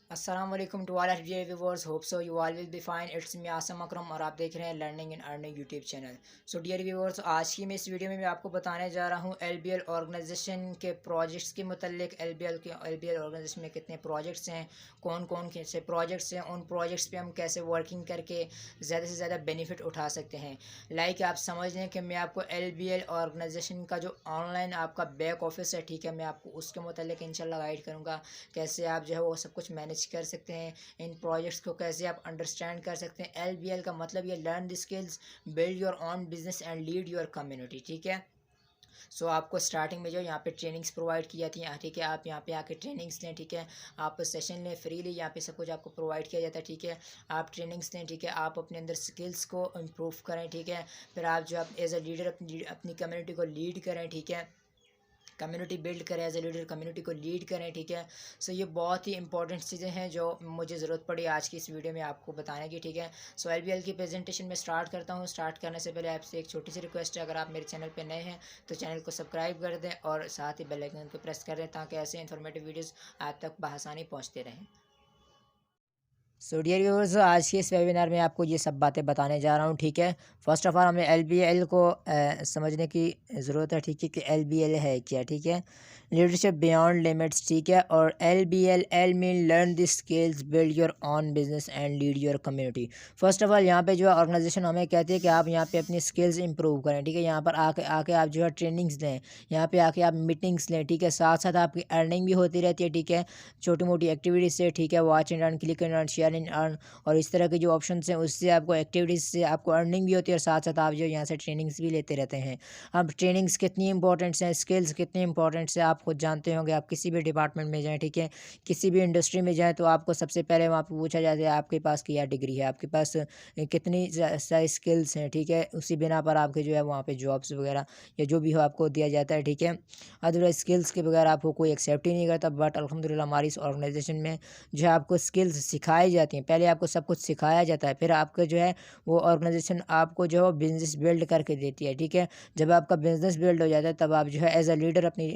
अस्सलाम वालेकुम to all dear viewers, hope so you all will be fine. It's me Asim Akram और आप देख रहे हैं learning and earning YouTube channel. So dear viewers, आज की मैं इस वीडियो में मैं आपको बताने जा रहा हूँ एलबीएल ऑर्गेनाइजेशन के प्रोजेक्ट्स के मतलब। एलबीएल ऑर्गेनाइजेशन में कितने प्रोजेक्ट्स हैं, कौन कौन से प्रोजेक्ट्स हैं, उन प्रोजेक्ट्स पे हम कैसे वर्किंग करके ज़्यादा से ज़्यादा बेनिफिट उठा सकते हैं। लाइक आप समझ लें कि मैं आपको एलबीएल ऑर्गेनाइजेशन का जो ऑनलाइन आपका बैक ऑफिस है, ठीक है, मैं आपको उसके मतलब इंशाल्लाह गाइड करूँगा कैसे आप जो है वो सब कुछ मैनेज कर सकते हैं। इन प्रोजेक्ट्स को कैसे आप अंडरस्टैंड कर सकते हैं। एलबीएल का मतलब ये learn the skills, build your own business and lead your community, ठीक है। सो आपको स्टार्टिंग में जो यहाँ पे ट्रेनिंग्स प्रोवाइड की जाती हैं, ठीक है, आप यहाँ पे आके ट्रेनिंग्स लें, ठीक है, आप सेशन लें फ्रीली, यहाँ पे सब कुछ आपको प्रोवाइड किया जाता है, ठीक है। आप ट्रेनिंग्स लें, ठीक है, आप अपने अंदर स्किल्स को इम्प्रूव करें, ठीक है। फिर आप जो आप एज अ लीडर अपनी कम्युनिटी को लीड करें, ठीक है, कम्युनिटी बिल्ड करें, एज ए लीडर कम्युनिटी को लीड करें, ठीक है। सो ये बहुत ही इंपॉर्टेंट चीज़ें हैं जो मुझे ज़रूरत पड़ी आज की इस वीडियो में आपको बताने की, ठीक है। सो एलबीएल की प्रेजेंटेशन में स्टार्ट करता हूँ। स्टार्ट करने से पहले आपसे एक छोटी सी रिक्वेस्ट है, अगर आप मेरे चैनल पर नए हैं तो चैनल को सब्सक्राइब कर दें और साथ ही बेल आइकन को प्रेस कर दें ताकि ऐसे इन्फॉर्मेटिव वीडियोज़ आप तक बआसानी पहुँचते रहें। सो डियर व्यूअर्स, आज के इस वेबिनार में आपको ये सब बातें बताने जा रहा हूँ, ठीक है। फर्स्ट ऑफ ऑल हमें एलबीएल को समझने की ज़रूरत है, ठीक है, कि एलबीएल है क्या, ठीक है। लीडरशिप बियॉन्ड लिमिट्स, ठीक है। और L mean learn the skills, build your on business and lead your community. First of all यहाँ पे जो है ऑर्गेनाइजेशन हमें कहती है कि आप यहाँ पे अपनी स्किल्स इंप्रूव करें, ठीक है। यहाँ पर आके आके आप जो है ट्रेनिंग्स लें, यहाँ पे आके आप मीटिंग्स लें, ठीक है। साथ साथ आपकी अर्निंग भी होती रहती है, ठीक है, छोटी मोटी एक्टिविटीज़ से, ठीक है। Watch and earn, click and earn, share and earn और इस तरह के जो ऑप्शन हैं उससे आपको एक्टिविटीज़ से आपको अर्निंग भी होती है और साथ साथ आप जो यहाँ से ट्रेनिंग्स भी लेते रहते हैं। अब ट्रेनिंग्स कितनी इंपॉर्टेंट्स हैं, स्किल्स कितनी इंपॉर्टेंट्स हैं, आप खुद जानते होंगे। आप किसी भी डिपार्टमेंट में जाएँ, ठीक है, किसी भी इंडस्ट्री में जाएँ तो आपको सबसे पहले वहाँ पर पूछा जाता है आपके पास क्या डिग्री है, आपके पास कितनी सारी स्किल्स हैं, ठीक है। उसी बिना पर आपके जो है वहाँ पे जॉब्स वगैरह या जो भी हो आपको दिया जाता है, ठीक है। अदरवाइज स्किल्स के बगैर आपको कोई एक्सेप्ट ही नहीं करता। बट अल्हम्दुलिल्लाह हमारी इस ऑर्गेनाइजेशन में जो है आपको स्किल्स सिखाई जाती हैं। पहले आपको सब कुछ सिखाया जाता है, फिर आपका जो है वो ऑर्गेनाइजेशन आपको जो है बिज़नेस बिल्ड करके देती है, ठीक है। जब आपका बिज़नेस बिल्ड हो जाता है तब आप जो है एज अ लीडर अपनी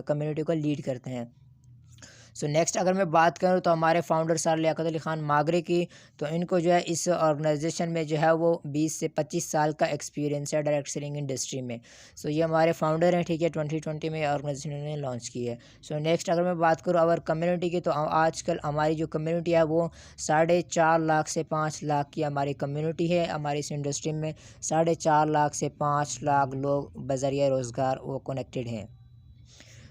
कम्युनिटी को लीड करते हैं। सो नेक्स्ट अगर मैं बात करूँ तो हमारे फाउंडर सर लियाकत अली ख़ान मागरे की, तो इनको जो है इस ऑर्गेनाइजेशन में जो है वो 20 से 25 साल का एक्सपीरियंस है डायरेक्ट सेलिंग इंडस्ट्री में। सो ये हमारे फाउंडर हैं, ठीक है। 2020 में ऑर्गेनाइजेशन ने लॉन्च की है। सो नेक्स्ट अगर मैं बात करूँ अवर कम्युनिटी की, तो आजकल हमारी जो कम्युनिटी है वो 4.5 लाख से 5 लाख की हमारी कम्युनिटी है। हमारी इस इंडस्ट्री में 4.5 लाख से 5 लाख लोग बज़रिया रोज़गार वो कनेक्टेड हैं।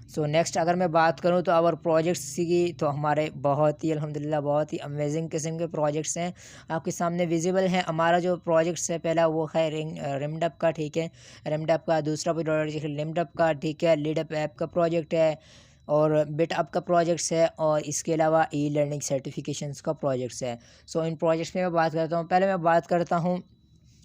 सो नेक्स्ट अगर मैं बात करूं तो आवर प्रोजेक्ट्स की, तो हमारे बहुत ही अल्हम्दुलिल्लाह बहुत ही अमेजिंग किस्म के प्रोजेक्ट्स हैं, आपके सामने विजिबल हैं। हमारा जो प्रोजेक्ट्स है पहला वो है रिमडप का, ठीक है, रिमडप का। दूसरा प्रोजेक्ट लिमडप का, ठीक है, लीडअप ऐप का प्रोजेक्ट है और बिटअप का प्रोजेक्ट्स है और इसके अलावा ई लर्निंग सर्टिफिकेशंस का प्रोजेक्ट्स है। सो इन प्रोजेक्ट्स में मैं बात करता हूँ, पहले मैं बात करता हूँ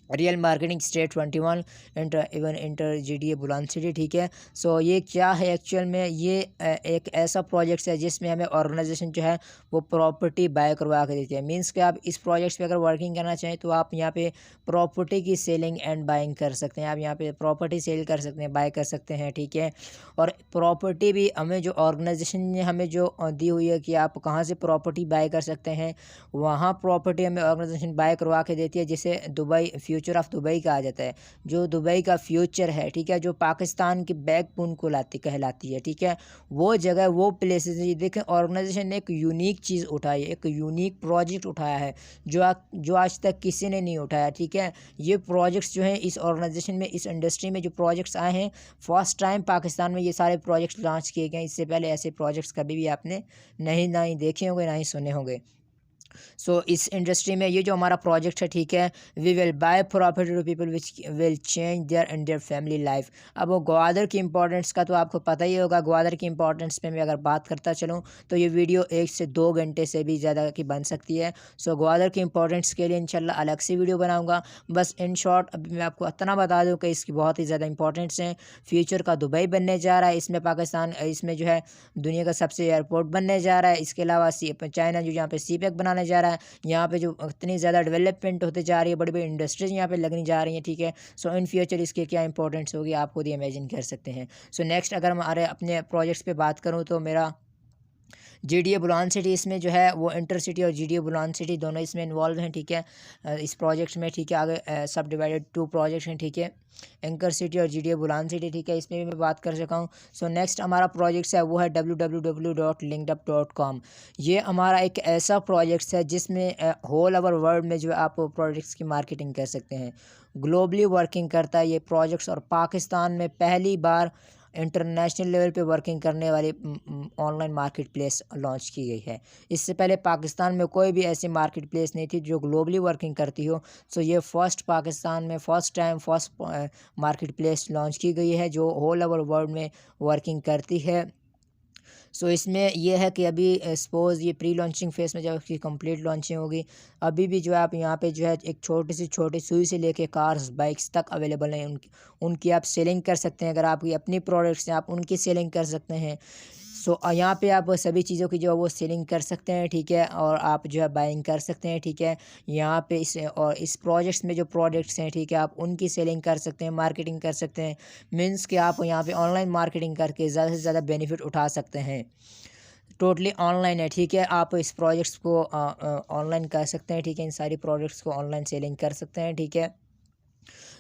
real marketing state 21 inter GDA बुलंद सिटी, ठीक है। सो ये क्या है एक्चुअल में, ये एक ऐसा प्रोजेक्ट है जिसमें हमें ऑर्गेनाइजेशन जो है वो प्रॉपर्टी बाय करवा के देती है। मींस कि आप इस प्रोजेक्ट्स पे अगर वर्किंग करना चाहें तो आप यहाँ पे प्रॉपर्टी की सेलिंग एंड बाइंग कर सकते हैं। आप यहाँ पे प्रॉपर्टी सेल कर सकते हैं, बाय कर सकते हैं, ठीक है। और प्रॉपर्टी भी हमें जो ऑर्गेनाइजेशन ने हमें जो दी हुई है कि आप कहाँ से प्रॉपर्टी बाय कर सकते हैं, वहाँ प्रॉपर्टी हमें ऑर्गेनाइजेशन बाय करवा के देती है, जिसे दुबई फ्यूचर ऑफ दुबई कहा जाता है। जो दुबई का फ्यूचर है, ठीक है, जो पाकिस्तान की बैकबोन को कहलाती है, ठीक है, वो जगह वो प्लेसेस है। देखें ऑर्गेनाइजेशन ने एक यूनिक चीज़ उठाई है, एक यूनिक प्रोजेक्ट उठाया है जो आज तक किसी ने नहीं उठाया, ठीक है। ये प्रोजेक्ट्स जो हैं इस ऑर्गेनाइजेशन में, इस इंडस्ट्री में जो प्रोजेक्ट्स आए हैं, फर्स्ट टाइम पाकिस्तान में ये सारे प्रोजेक्ट्स लॉन्च किए गए हैं। इससे पहले ऐसे प्रोजेक्ट्स कभी भी आपने ना ही देखे होंगे ना ही सुने होंगे। सो इस इंडस्ट्री में ये जो हमारा प्रोजेक्ट है, ठीक है, we will buy property to people which will change their and their family life. अब वो ग्वादर की इंपॉर्टेंस का तो आपको पता ही होगा। ग्वादर की इंपॉर्टेंस पे मैं अगर बात करता चलूँ तो ये वीडियो 1 से 2 घंटे से भी ज़्यादा की बन सकती है। सो ग्वादर की इंपॉर्टेंस के लिए इंशाल्लाह अलग से वीडियो बनाऊँगा। बस इन शॉर्ट अभी मैं आपको इतना बता दूँ कि इसकी बहुत ही ज़्यादा इंपॉर्टेंस है। फ्यूचर का दुबई बनने जा रहा है, इसमें पाकिस्तान इसमें जो है दुनिया का सबसे एयरपोर्ट बनने जा रहा है। इसके अलावा चाइना जो यहाँ पे CPEC बनाने जा रहा है, यहाँ पे जो इतनी ज़्यादा डेवलपमेंट होते जा रही है, बड़ी बड़ी इंडस्ट्रीज़ यहाँ पे लगनी जा रही हैं, ठीक है। सो इन फ्यूचर इसके क्या इंपॉर्टेंस होगी आप खुद ही इमेजिन कर सकते हैं। सो नेक्स्ट अगर हमारे अपने प्रोजेक्ट्स पे बात करूँ तो मेरा जीडीए बुलान सिटी इसमें जो है वो इंटरसिटी और जीडीए बुलान सिटी दोनों इसमें इन्वॉल्व हैं, ठीक है, इस प्रोजेक्ट में, ठीक है। आगे सब डिवाइडेड 2 प्रोजेक्ट्स हैं, ठीक है, एंकर सिटी और जीडीए बुलान सिटी, ठीक है, इसमें भी मैं बात कर सका हूँ। सो नेक्स्ट हमारा प्रोजेक्ट है वो है www.linkedup.com। ये हमारा एक ऐसा प्रोजेक्ट है जिसमें होल ओवर वर्ल्ड में जो है आप प्रोजेक्ट्स की मार्केटिंग कर सकते हैं। ग्लोबली वर्किंग करता है ये प्रोजेक्ट्स, और पाकिस्तान में पहली बार इंटरनेशनल लेवल पे वर्किंग करने वाली ऑनलाइन मार्केट प्लेस लॉन्च की गई है। इससे पहले पाकिस्तान में कोई भी ऐसी मार्केट प्लेस नहीं थी जो ग्लोबली वर्किंग करती हो। सो ये फर्स्ट पाकिस्तान में first time first market place launch की गई है जो होल ओवर वर्ल्ड में वर्किंग करती है। सो इसमें यह है कि अभी सपोज़ ये प्री लॉन्चिंग फेज़ में जब इसकी कंप्लीट लॉन्चिंग होगी, अभी भी जो है आप यहाँ पे जो है एक छोटी सुई से लेके कार्स बाइक्स तक अवेलेबल हैं। उनकी आप सेलिंग कर सकते हैं। अगर आपकी अपनी प्रोडक्ट्स हैं आप उनकी सेलिंग कर सकते हैं। सो यहाँ पे आप सभी चीज़ों की जो है वो सेलिंग कर सकते हैं, ठीक है, और आप जो है बाइंग कर सकते हैं, ठीक है। यहाँ पे इस प्रोजेक्ट्स में जो प्रोडक्ट्स हैं, ठीक है, आप उनकी सेलिंग कर सकते हैं, मार्केटिंग कर सकते हैं। मीन्स कि आप यहाँ पे ऑनलाइन मार्केटिंग करके ज़्यादा से ज़्यादा बेनिफिट उठा सकते हैं। टोटली ऑनलाइन है, ठीक है। आप इस प्रोजेक्ट्स को ऑनलाइन कर सकते हैं, ठीक है, इन सारी प्रोडक्ट्स को ऑनलाइन सेलिंग कर सकते हैं, ठीक है।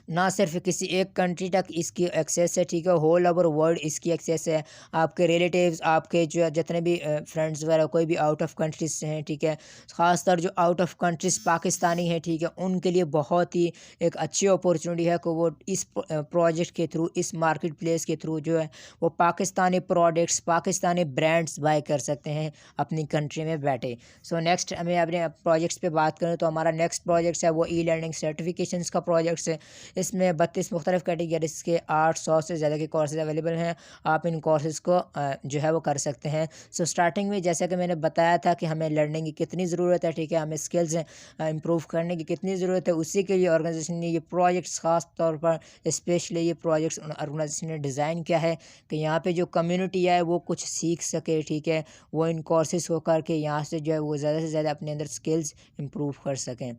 ना सिर्फ किसी एक कंट्री तक इसकी एक्सेस है, ठीक है, होल ओवर वर्ल्ड इसकी एक्सेस है। आपके रिलेटिव्स, आपके जो जितने भी फ्रेंड्स वगैरह कोई भी आउट ऑफ कंट्रीज से हैं, ठीक है, ख़ासतर जो आउट ऑफ कंट्रीज पाकिस्तानी हैं, ठीक है, उनके लिए बहुत ही एक अच्छी अपॉर्चुनिटी है कि वो इस प्रोजेक्ट के थ्रू, इस मार्केट प्लेस के थ्रू जो है वो Pakistani products, Pakistani brands buy कर सकते हैं अपनी कंट्री में बैठे। सो नेक्स्ट हमें अपने प्रोजेक्ट्स पे बात करें तो हमारा नेक्स्ट प्रोजेक्ट है वो ई लर्निंग सर्टिफिकेशंस का प्रोजेक्ट्स है। इसमें 32 मुख्तलिफ़ कैटेगरीज़ के 800 से ज़्यादा के कोर्सेज अवेलेबल हैं। आप इन कोर्सेज़ को जो है वो कर सकते हैं। सो स्टार्टिंग में जैसा कि मैंने बताया था कि हमें लर्निंग की कितनी ज़रूरत है, ठीक है, हमें स्किल्स इम्प्रूव करने की कितनी ज़रूरत है, उसी के लिए ऑर्गेनाइजेशन ने ये प्रोजेक्ट्स ख़ास तौर पर स्पेशली ये प्रोजेक्ट्स ऑर्गेनाइजेशन ने डिज़ाइन किया है कि यहाँ पे जो कम्युनिटी है वो कुछ सीख सके, ठीक है, वो इन कोर्सेज़ को करके यहाँ से जो है वो ज़्यादा से ज़्यादा अपने अंदर स्किल्स इम्प्रूव कर सकें।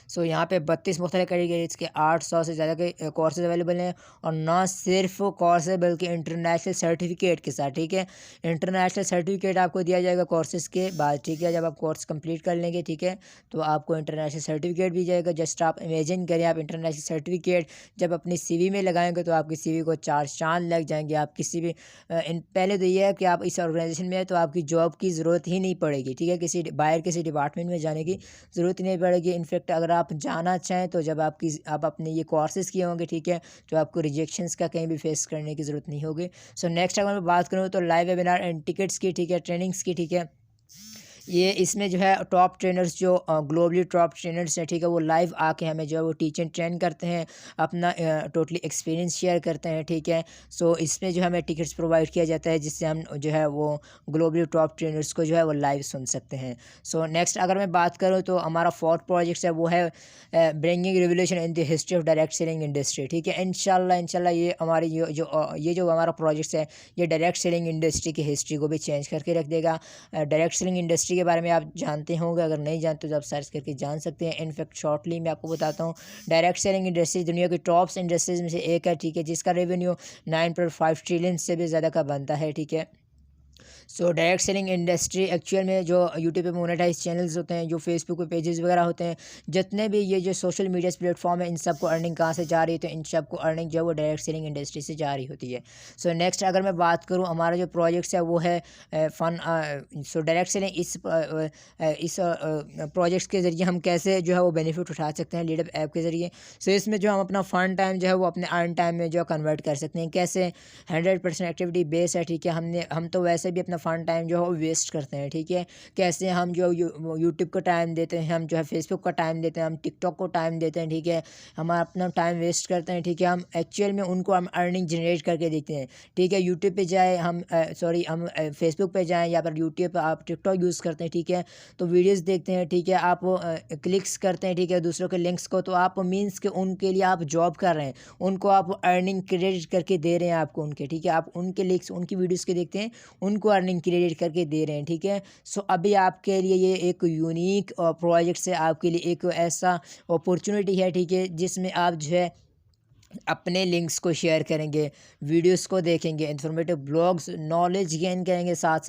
सो यहाँ पे 32 मुख्तलिफ़ कैटेगरीज़ के 800 से ज़्यादा के कोर्सेज अवेलेबल हैं। और ना सिर्फ कोर्सेज बल्कि इंटरनेशनल सर्टिफिकेट के साथ, ठीक है, इंटरनेशनल सर्टिफिकेट आपको दिया जाएगा कोर्सेज़ के बाद, ठीक है। जब आप कोर्स कंप्लीट कर लेंगे, ठीक है, तो आपको इंटरनेशनल सर्टिफिकेट भी जाएगा। जस्ट आप इमेजिन करें, आप इंटरनेशनल सर्टिफिकेट जब अपनी CV में लगाएंगे तो आपकी CV को 4 चाँद लग जाएंगे। आप किसी भी पहले तो ये है कि आप इस ऑर्गेनाइजेशन में है तो आपकी जॉब की ज़रूरत ही नहीं पड़ेगी, ठीक है, किसी डिपार्टमेंट में जाने की ज़रूरत नहीं पड़ेगी। इनफैक्ट अगर आप जाना चाहें तो जब आप अपने ये कोर्सेज़ किए होंगे, ठीक है, तो आपको रिजेक्शंस का कहीं भी फेस करने की ज़रूरत नहीं होगी। सो नेक्स्ट अगर मैं बात करूँ तो लाइव वेबिनार एंड टिकट्स की, ठीक है, ट्रेनिंग्स की, ठीक है, ये इसमें जो है टॉप ट्रेनर्स जो ग्लोबली टॉप ट्रेनर्स हैं, ठीक है, वो लाइव आके हमें जो है वो टीच एंड ट्रेन करते हैं, अपना टोटली एक्सपीरियंस शेयर करते हैं, ठीक है। सो इसमें जो हमें टिकट्स प्रोवाइड किया जाता है जिससे हम जो है वो ग्लोबली टॉप ट्रेनर्स को जो है वो लाइव सुन सकते हैं। सो नेक्स्ट अगर मैं बात करूँ तो हमारा फोर्थ प्रोजेक्ट है वो है bringing revolution in the history of direct selling industry, ठीक है। इंशाल्लाह ये हमारी ये जो हमारा प्रोजेक्ट है ये डायरेक्ट सेलिंग इंडस्ट्री की हिस्ट्री को भी चेंज करके रख देगा। डायरेक्ट सेलिंग इंडस्ट्री के बारे में आप जानते होंगे, अगर नहीं जानते तो आप सर्च करके जान सकते हैं। इनफैक्ट शॉर्टली मैं आपको बताता हूँ, डायरेक्ट सेलिंग इंडस्ट्री दुनिया की टॉप्स इंडस्ट्रीज में से एक है, ठीक है, जिसका रेवेन्यू 9.5 ट्रिलियन से भी ज़्यादा का बनता है, ठीक है। So direct selling industry actual में जो यूट्यूब पे मोनेटाइज चैनल्स होते हैं, जो फेसबुक पे पेजेस वगैरह होते हैं, जितने भी ये जो सोशल मीडिया प्लेटफॉर्म है, इन सब को अर्निंग कहाँ से जा रही है, तो इन सब को अर्निंग जो है वो डायरेक्ट सेलिंग इंडस्ट्री से जा रही होती है। सो नेक्स्ट अगर मैं बात करूँ हमारा जो प्रोजेक्ट्स है वो है सो डायरेक्ट सेलिंग इस प्रोजेक्ट्स के ज़रिए हम कैसे जो है वो बेनिफिट उठा सकते हैं लीडअप ऐप के ज़रिए। सो इसमें जो हम अपना फ़न टाइम जो है वो अपने अर्न टाइम में जो कन्वर्ट कर सकते हैं। कैसे? 100% एक्टिविटी बेस है, ठीक है। हम तो वैसे भी अपना फ़न टाइम जो है वो वेस्ट करते हैं, ठीक है। कैसे हम जो यूट्यूब को टाइम देते हैं, हम जो है फेसबुक का टाइम देते हैं, हम टिकटॉक को टाइम देते हैं, ठीक है, हम अपना टाइम वेस्ट करते हैं, ठीक है। हम एक्चुअल में उनको हम अर्निंग जनरेट करके देखते हैं, ठीक है। यूट्यूब पे जाए हम फेसबुक पे जाएँ या फिर यूट्यूब पर आप टिकटॉक यूज़ करते हैं, ठीक है, तो वीडियोज़ देखते हैं, ठीक है, आप क्लिक्स करते हैं, ठीक है, दूसरों के लिंक्स को, तो आप मीन्स के उनके लिए आप जॉब कर रहे हैं, उनको आप अर्निंग क्रेडिट करके दे रहे हैं आपको उनके, ठीक है। आप उनके लिंक्स उनकी वीडियोज़ के देखते हैं, उनको अर्निंग क्रेडिट करके दे रहे हैं, ठीक है। सो अभी आपके लिए ये एक यूनिक प्रोजेक्ट है, आपके लिए एक ऐसा अपॉर्चुनिटी है, ठीक है, जिसमें आप जो है अपने लिंक्स को शेयर करेंगे, वीडियोस को देखेंगे, इन्फॉर्मेटिव ब्लॉग्स, नॉलेज गेन करेंगे, साथ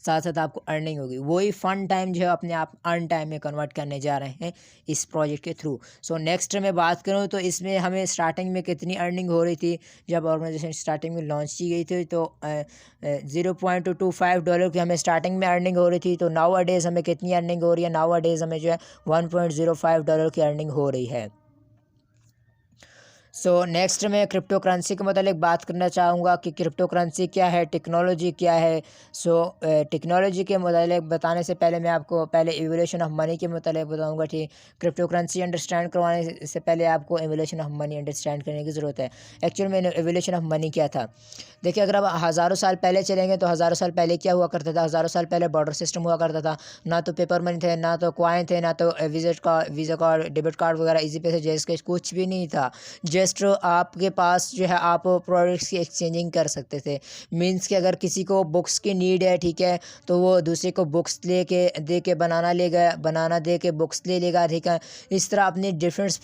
साथ आपको अर्निंग होगी। वही फ़न टाइम जो है अपने आप अर्न टाइम में कन्वर्ट करने जा रहे हैं इस प्रोजेक्ट के थ्रू। सो नेक्स्ट मैं बात करूँ तो इसमें हमें स्टार्टिंग में कितनी अर्निंग हो रही थी। जब ऑर्गेनाइजेशन स्टार्टिंग में लॉन्च की गई थी तो $0.25 की हमें स्टार्टिंग में अर्निंग हो रही थी। तो नाउ अ डेज़ हमें कितनी अर्निंग हो रही है? नाउ अ डेज़ हमें जो है $1.05 की अर्निंग हो रही है। सो नेक्स्ट मैं क्रिप्टो करेंसी के मतलब बात करना चाहूँगा कि क्रिप्टो करेंसी क्या है, टेक्नोलॉजी क्या है। सो टेक्नोलॉजी के मतलब बताने से पहले मैं आपको पहले एवोल्यूशन ऑफ मनी के मतलब बताऊँगा। ठीक, क्रिप्टो करेंसी अंडरस्टैंड करवाने से पहले आपको एवोल्यूशन ऑफ मनी अंडरस्टैंड करने की ज़रूरत है। एक्चुअल में एवोल्यूशन ऑफ मनी क्या था? देखिए, अगर आप हज़ारों साल पहले चलेंगे तो हज़ारों साल पहले क्या हुआ करता था? हज़ारों साल पहले बॉर्डर सिस्टम हुआ करता था। ना तो पेपर मनी थे, ना तो कॉइन थे, ना तो वीज़ा कार्ड, डेबिट कार्ड वगैरह, इजी पैसे, जैस कैश कुछ भी नहीं था। जस्ट आपके पास जो है आप प्रोडक्ट्स की एक्सचेंजिंग कर सकते थे। मीन्स कि अगर किसी को बुक्स की नीड है, ठीक है, तो वो दूसरे को बुक्स दे के बनाना दे के बुक्स ले लेगा, ठीक है। इस तरह अपने डिफरेंट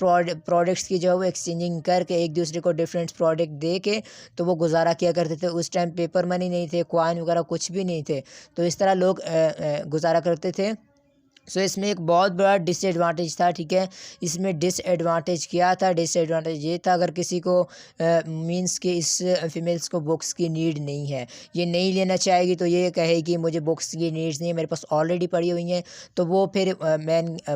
प्रोडक्ट्स की जो है वो एक्सचेंजिंग करके एक दूसरे को डिफरेंट प्रोडक्ट दे के तो वो गुजारा किया करते थे। उस टाइम पेपर मनी नहीं थे, कॉइन वगैरह कुछ भी नहीं थे, तो इस तरह लोग गुजारा करते थे। सो इसमें एक बहुत बड़ा डिसएडवांटेज था, ठीक है। इसमें डिसएडवांटेज क्या था? डिसएडवांटेज ये था, अगर किसी को मींस कि इस फीमेल्स को बुक्स की नीड नहीं है, ये नहीं लेना चाहेगी, तो ये कहेगी मुझे बुक्स की नीड्स नहीं है, मेरे पास ऑलरेडी पड़ी हुई हैं, तो वो फिर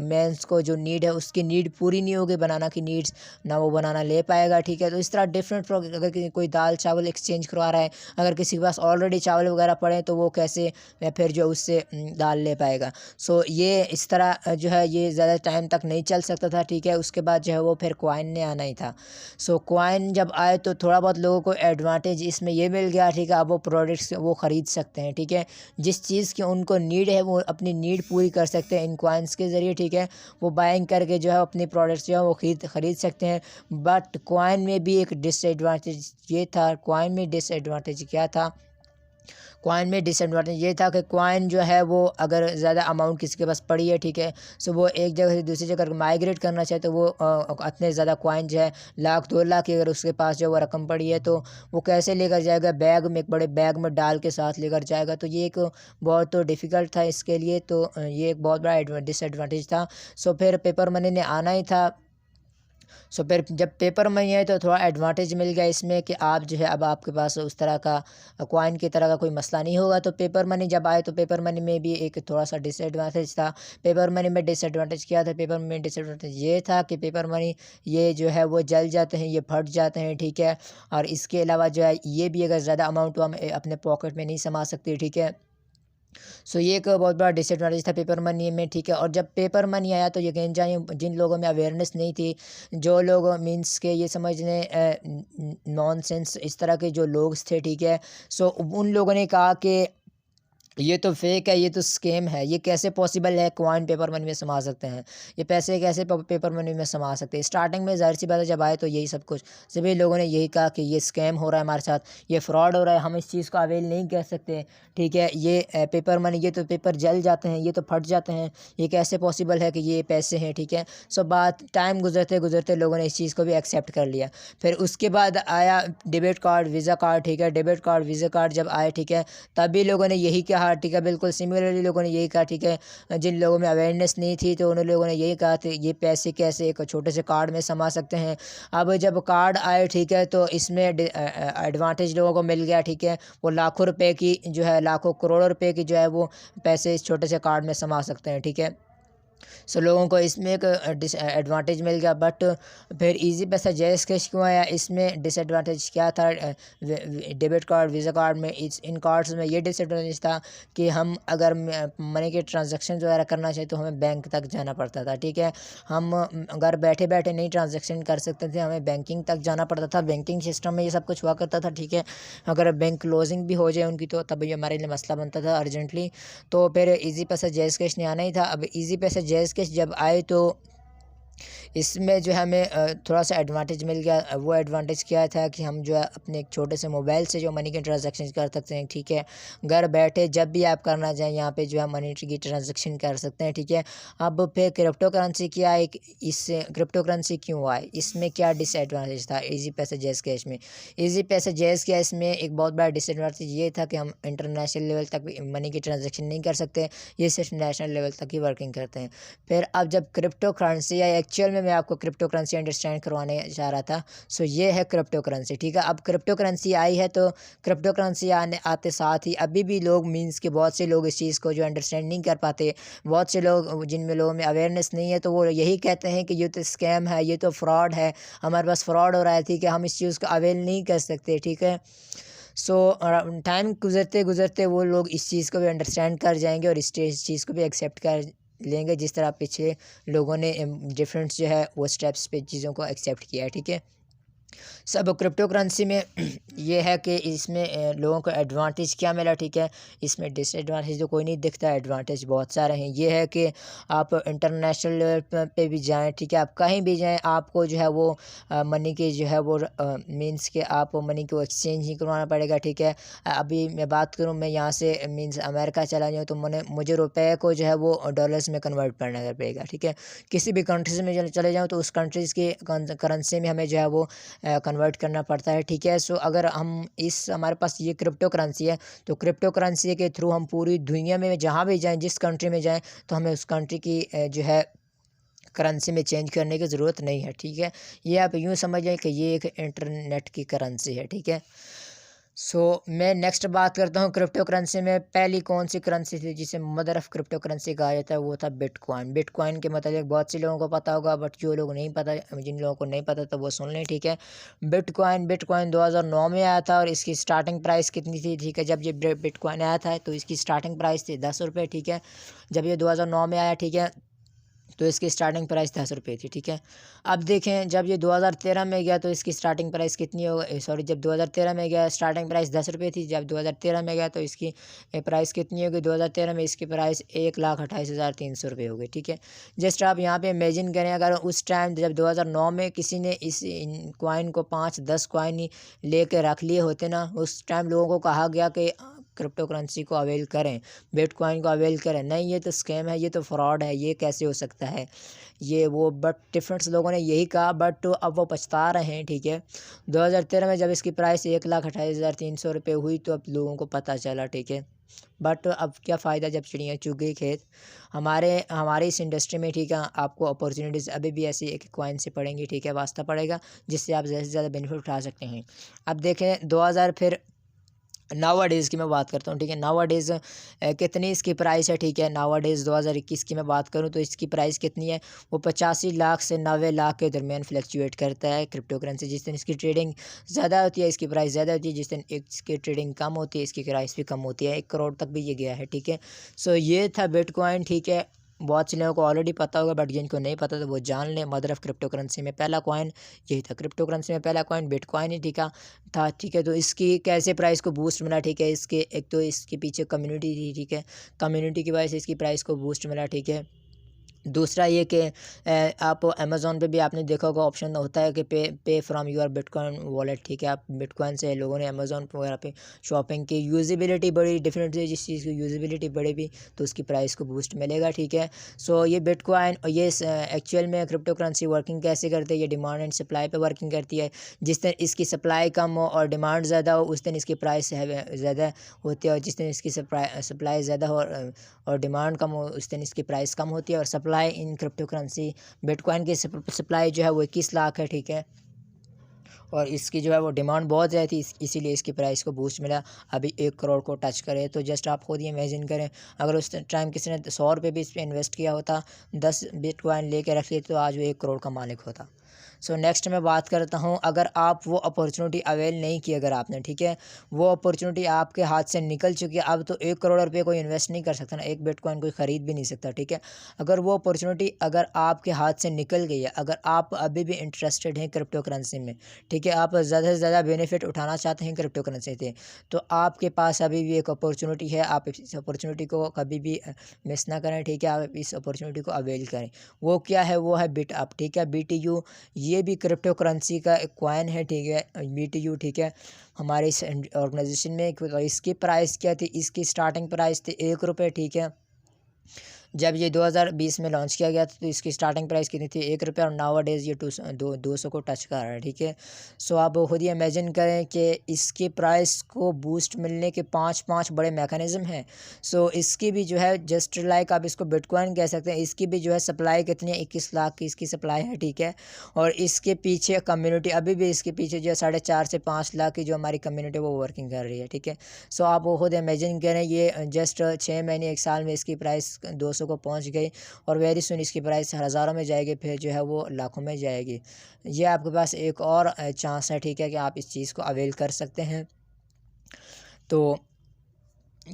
मेंस को जो नीड है उसकी नीड पूरी नहीं होगी, बनाना की नीड्स ना वो बनाना ले पाएगा, ठीक है। तो इस तरह डिफरेंट, अगर कोई दाल चावल एक्सचेंज करवा रहा है, अगर किसी के पास ऑलरेडी चावल वगैरह पड़े हैं तो वो कैसे फिर जो उससे दाल ले पाएगा। सो ये इस तरह जो है ये ज़्यादा टाइम तक नहीं चल सकता था, ठीक है। उसके बाद जो है वो फिर कॉइन ने आना ही था। सो कॉइन जब आए तो थोड़ा बहुत लोगों को एडवांटेज इसमें ये मिल गया, ठीक है। अब वो प्रोडक्ट्स वो ख़रीद सकते हैं, ठीक है। जिस चीज़ की उनको नीड है वो अपनी नीड पूरी कर सकते हैं इन कॉइन्स के ज़रिए, ठीक है। वो बाइंग करके जो है अपनी प्रोडक्ट्स जो है वो ख़रीद सकते हैं। बट कॉइन में भी एक डिसएडवांटेज ये था। कॉइन में डिसएडवांटेज क्या था? कॉइन में डिसएडवांटेज ये था कि कॉइन जो है वो अगर ज़्यादा अमाउंट किसी के पास पड़ी है, ठीक है, सो वो एक जगह से दूसरी जगह माइग्रेट करना चाहे तो वो इतने ज़्यादा कॉइन जो है 1,00,000-2,00,000 की अगर उसके पास जो वो रकम पड़ी है तो वो कैसे लेकर जाएगा? बैग में, एक बड़े बैग में डाल के साथ लेकर जाएगा। तो ये एक बहुत तो डिफ़िकल्ट था इसके लिए, तो ये एक बहुत बड़ा डिसएडवांटेज था। सो फिर पेपर मनी ने आना ही था। सो फिर जब पेपर मनी है तो थोड़ा एडवांटेज मिल गया इसमें कि आप जो है अब आपके पास उस तरह का कॉइन की तरह का कोई मसला नहीं होगा। तो पेपर मनी जब आए तो पेपर मनी में भी एक थोड़ा सा डिसएडवांटेज था। पेपर मनी में डिसएडवांटेज क्या था? पेपर मनी में डिसएडवांटेज ये था कि पेपर मनी ये जो है वो जल जाते हैं, ये फट जाते हैं, ठीक है। और इसके अलावा जो है ये भी अगर ज़्यादा अमाउंट हम अपने पॉकेट में नहीं समा सकते, ठीक है। सो ये एक बहुत बड़ा डिसएडवांटेज था पेपर मनी में, ठीक है। और जब पेपर मनी आया तो यकीन जानिए जिन लोगों में अवेयरनेस नहीं थी, जो लोग मीन्स के ये समझ लें नॉनसेंस इस तरह के जो लोग थे, ठीक है, सो उन लोगों ने कहा कि ये तो फेक है, ये तो स्कैम है, ये कैसे पॉसिबल है कॉइन पेपर मनी में समा सकते हैं, ये पैसे कैसे पेपर मनी में समा सकते हैं। स्टार्टिंग में ज़ाहिर सी बात है जब आए तो यही सब कुछ सभी लोगों ने यही कहा कि ये स्कैम हो रहा है हमारे साथ, ये फ्रॉड हो रहा है, हम इस चीज़ को अवेल नहीं कर सकते, ठीक है। ये पेपर मनी, ये तो पेपर जल जाते हैं, ये तो फट जाते हैं, ये कैसे पॉसिबल है कि ये पैसे हैं, ठीक है। सो बात टाइम गुजरते गुजरते लोगों ने इस चीज़ को भी एक्सेप्ट कर लिया। फिर उसके बाद आया डेबिट कार्ड, वीज़ा कार्ड, ठीक है। डेबिट कार्ड, वीज़ा कार्ड जब आए, ठीक है, तभी लोगों ने यही कहा, ठीक है, बिल्कुल सिमिलरली लोगों ने यही कहा, ठीक है। जिन लोगों में अवेयरनेस नहीं थी तो उन लोगों ने यही कहा था ये पैसे कैसे एक छोटे से कार्ड में समा सकते हैं। अब जब कार्ड आए, ठीक है, तो इसमें एडवांटेज लोगों को मिल गया, ठीक है। वो लाखों रुपए की जो है, लाखों करोड़ों रुपए की जो है वो पैसे इस छोटे से कार्ड में समा सकते हैं, ठीक है। सो लोगों को इसमें एक एडवांटेज मिल गया। बट फिर इजी पैसा जैज़ कैश क्यों आया? इसमें डिसएडवांटेज क्या था? डेबिट कार्ड, वीज़ा कार्ड में इन कार्ड्स में ये डिसएडवांटेज था कि हम अगर मनी के ट्रांजैक्शन वगैरह करना चाहे तो हमें बैंक तक जाना पड़ता था, ठीक है। हम घर बैठे बैठे नहीं ट्रांजैक्शन कर सकते थे, हमें बैंकिंग तक जाना पड़ता था। बैंकिंग सिस्टम में ये सब कुछ हुआ करता था, ठीक है। अगर बैंक क्लोजिंग भी हो जाए उनकी तो तब ये हमारे लिए मसला बनता था अर्जेंटली। तो फिर इजी पैसा जैज़ कैश ने आना ही था। अब इजी पैसा जैज़ कैश जब आए तो इसमें जो है हमें थोड़ा सा एडवांटेज मिल गया। वो एडवांटेज क्या था कि हम जो है अपने एक छोटे से मोबाइल से जो मनी के ट्रांजैक्शन कर सकते हैं, ठीक है। घर बैठे जब भी आप करना चाहें यहाँ पे जो है मनी की ट्रांजैक्शन कर सकते हैं, ठीक है। अब फिर क्रिप्टो करेंसी क्या है, इससे क्रिप्टो करेंसी क्यों आए, इसमें क्या डिसएडवांटेज था इजी पैसा जैज़ कैश में। इजी पैसा जैज़ कैश में एक बहुत बड़ा डिसएडवांटेज ये था कि हम इंटरनेशनल लेवल तक मनी की ट्रांजैक्शन नहीं कर सकते, ये सिर्फ नेशनल लेवल तक ही वर्किंग करते हैं। फिर अब जब क्रिप्टो करेंसी या एक्चुअल में मैं आपको क्रिप्टो करेंसी अंडरस्टैंड करवाने जा रहा था, सो ये है क्रिप्टो करेंसी, ठीक है। अब क्रिप्टो करेंसी आई है तो क्रिप्टो करेंसी आते साथ ही अभी भी लोग मीन्स के बहुत से लोग इस चीज़ को जो अंडरस्टैंड नहीं कर पाते। बहुत से लोग जिनमें लोगों में अवेयरनेस नहीं है तो वो यही कहते हैं कि ये तो स्कैम है, ये तो फ्रॉड है, हमारे पास फ्रॉड हो रहा है, ठीक है, हम इस चीज़ को अवेल नहीं कर सकते, ठीक है। सो टाइम गुजरते गुजरते वो लोग इस चीज़ को भी अंडरस्टैंड कर जाएंगे और इस चीज़ को भी एक्सेप्ट कर लेंगे, जिस तरह पीछे लोगों ने डिफरेंट जो है वो स्टेप्स पे चीज़ों को एक्सेप्ट किया है, ठीक है। सब क्रिप्टो करेंसी में ये है कि इसमें लोगों को एडवांटेज क्या मिला, ठीक है। इसमें डिसएडवांटेज तो कोई नहीं दिखता, एडवांटेज बहुत सारे हैं। ये है कि आप इंटरनेशनल लेवल पे भी जाएं, ठीक है, आप कहीं भी जाएं आपको जो है वो मनी के जो है वो मींस के आप मनी को एक्सचेंज ही करवाना पड़ेगा, ठीक है। अभी मैं बात करूं, मैं यहाँ से मींस अमेरिका चला जाऊँ तो मुझे रुपए को जो है वो डॉलर्स में कन्वर्ट करना पड़ेगा, ठीक है। किसी भी कंट्रीज में चले जाऊँ तो उस कंट्रीज़ की करेंसी में हमें जो है वो कन्वर्ट करना पड़ता है, ठीक है। सो अगर हम हमारे पास ये क्रिप्टो करेंसी है तो क्रिप्टो करेंसी के थ्रू हम पूरी दुनिया में जहाँ भी जाएं, जिस कंट्री में जाएं, तो हमें उस कंट्री की जो है करेंसी में चेंज करने की ज़रूरत नहीं है, ठीक है। ये आप यूँ समझ लें कि ये एक इंटरनेट की करेंसी है, ठीक है। मैं नेक्स्ट बात करता हूँ क्रिप्टो करेंसी में पहली कौन सी करेंसी थी जिसे मदर ऑफ़ क्रिप्टो करेंसी कहा जाता है, वो था बिटकॉइन। बिटकॉइन के मतलब बहुत से लोगों को पता होगा, बट जो लोग नहीं पता, जिन लोगों को नहीं पता तो वो सुन लें, ठीक है। बिटकॉइन 2009 में आया था और इसकी स्टार्टिंग प्राइस कितनी थी, ठीक है। जब ये बिटकॉइन आया था तो इसकी स्टार्टिंग प्राइस थी 10 रुपये, ठीक है। जब ये 2009 में आया, ठीक है, तो इसकी स्टार्टिंग प्राइस 10 रुपये थी, ठीक है। अब देखें जब ये 2013 में गया तो इसकी स्टार्टिंग प्राइस कितनी हो गई, सॉरी, जब 2013 में गया स्टार्टिंग प्राइस 10 रुपये थी, जब 2013 में गया तो इसकी प्राइस कितनी हो गई, 2013 में इसकी प्राइस 1,28,300 रुपये हो गई, ठीक है। जस्ट आप यहाँ पे इमेजिन करें, अगर उस टाइम जब 2009 में किसी ने इस कॉइन को 5-10 कॉइन ही ले कर रख लिए होते ना, उस टाइम लोगों को कहा गया कि क्रिप्टो करेंसी को अवेल करें, बिटकॉइन को अवेल करें, नहीं ये तो स्कैम है, ये तो फ्रॉड है, ये कैसे हो सकता है, ये वो, बट डिफरेंट लोगों ने यही कहा, बट अब वो पछता रहे हैं, ठीक है। 2013 में जब इसकी प्राइस 1,28,300 रुपये हुई तो अब लोगों को पता चला, ठीक है। बट अब क्या फ़ायदा जब चिड़िया चुग गई खेत। हमारे इस इंडस्ट्री में, ठीक है, आपको अपॉर्चुनिटीज़ अभी भी ऐसी एक कॉइन से पड़ेंगी, ठीक है, वास्ता पड़ेगा, जिससे आप ज़्यादा से ज़्यादा बेनिफिट उठा सकते हैं। अब देखें 2000 फिर नावा डेज़ की मैं बात करता हूँ, ठीक है। नावा डेज़ कितनी इसकी प्राइस है, ठीक है। नावा डेज़ 2021 की मैं बात करूँ तो इसकी प्राइस कितनी है, वो 85 लाख से 90 लाख के दरमियान फ्लक्चुएट करता है क्रिप्टो करेंसी। जिस दिन इसकी ट्रेडिंग ज़्यादा होती है इसकी प्राइस ज़्यादा होती है, जिस दिन इसकी ट्रेडिंग कम होती है इसकी प्राइस भी कम होती है। 1 करोड़ तक भी ये गया है, ठीक है। ये था बिटकॉइन, ठीक है। बहुत से लोगों को ऑलरेडी पता होगा, बट जिनको नहीं पता तो वो जान लें। मदर ऑफ़ क्रिप्टो करेंसी में पहला कॉइन यही था, क्रिप्टो करेंसी में पहला कॉइन बिटकॉइन ही था, ठीक है। तो इसकी कैसे प्राइस को बूस्ट मिला, ठीक है। इसके एक तो इसके पीछे कम्युनिटी थी, ठीक है, कम्युनिटी की वजह से इसकी प्राइस को बूस्ट मिला, ठीक है। दूसरा ये कि आप अमेज़ॉन पे भी आपने देखा होगा ऑप्शन होता है कि पे फ्रॉम योर बिटकॉइन वॉलेट, ठीक है। आप बिटकॉइन से लोगों ने अमेज़ॉन वगैरह पे शॉपिंग की, यूज़ेबिलिटी बड़ी डिफरेंट है, जिस चीज़ की यूज़ेबिलिटी बढ़ेगी तो उसकी प्राइस को बूस्ट मिलेगा, ठीक है। ये बिटकॉइन और ये एक्चुअल में क्रिप्टो करेंसी वर्किंग कैसे करती है, ये डिमांड एंड सप्लाई पे वर्किंग करती है। जिस दिन इसकी सप्लाई कम हो और डिमांड ज़्यादा हो उस दिन इसकी प्राइस ज़्यादा होती है, और जिस दिन इसकी सप्लाई ज़्यादा हो और डिमांड कम हो उस दिन इसकी प्राइस कम होती है। और supply in crypto currency bitcoin की सप्लाई जो है वो 21 लाख है, ठीक है। और इसकी जो है वो डिमांड बहुत ज़्यादा थी, इसीलिए इसकी प्राइस को बूस्ट मिला। अभी 1 करोड़ को टच करे तो जस्ट आप खुद ही इमेजिन करें, अगर उस टाइम किसी ने 100 रुपये भी इस पर इन्वेस्ट किया होता, 10 बिटकॉइन लेके रख लिए तो आज वो 1 करोड़ का मालिक होता। सो नेक्स्ट मैं बात करता हूँ, अगर आप वो अपॉर्चुनिटी अवेल नहीं की अगर आपने, ठीक है, वो अपॉर्चुनिटी आपके हाथ से निकल चुकी है, अब तो 1 करोड़ रुपये कोई इन्वेस्ट नहीं कर सकता ना, एक बिटकॉइन कोई ख़रीद भी नहीं सकता, ठीक है। अगर वो अपॉर्चुनिटी अगर आपके हाथ से निकल गई है, अगर आप अभी भी इंटरेस्टेड हैं क्रिप्टो करेंसी में, ठीक है, आप ज़्यादा से ज़्यादा बेनिफिट उठाना चाहते हैं क्रिप्टो करेंसी से, तो आपके पास अभी भी एक अपॉर्चुनिटी है, आप इस अपॉर्चुनिटी को कभी भी मिस ना करें, ठीक है, आप इस अपॉर्चुनिटी को अवेल करें। वो क्या है, वो है बिटअप, ठीक है, BTU, ये भी क्रिप्टो करेंसी का एक कॉइन है, ठीक है, BTU, ठीक है, हमारे इस ऑर्गेनाइजेशन में। इसकी प्राइस क्या थी, इसकी स्टार्टिंग प्राइस थी 1 रुपये, ठीक है। जब ये 2020 में लॉन्च किया गया था तो इसकी स्टार्टिंग प्राइस कितनी थी, 1 रुपये, और नाउ डेज़ ये 200 को टच कर रहा है, ठीक है। सो आप खुद ही इमेजिन करें कि इसके प्राइस को बूस्ट मिलने के पाँच बड़े मैकेनिज़्म हैं। सो इसकी भी जो है जस्ट लाइक आप इसको बिटकॉइन कह सकते हैं, इसकी भी जो है सप्लाई कितनी है, 21 लाख की इसकी सप्लाई है, ठीक है। और इसके पीछे कम्युनिटी अभी भी इसके पीछे जो है 4.5 से 5 लाख की जो हमारी कम्युनिटी वो वर्किंग कर रही है, ठीक है। सो आप वो खुद इमेजिन करें, ये जस्ट 6 महीने 1 साल में इसकी प्राइस 200 को पहुंच गई, और वेरी सुन इसकी प्राइस हज़ारों में जाएगी, फिर जो है वो लाखों में जाएगी। ये आपके पास एक और चांस है, ठीक है, कि आप इस चीज़ को अवेल कर सकते हैं। तो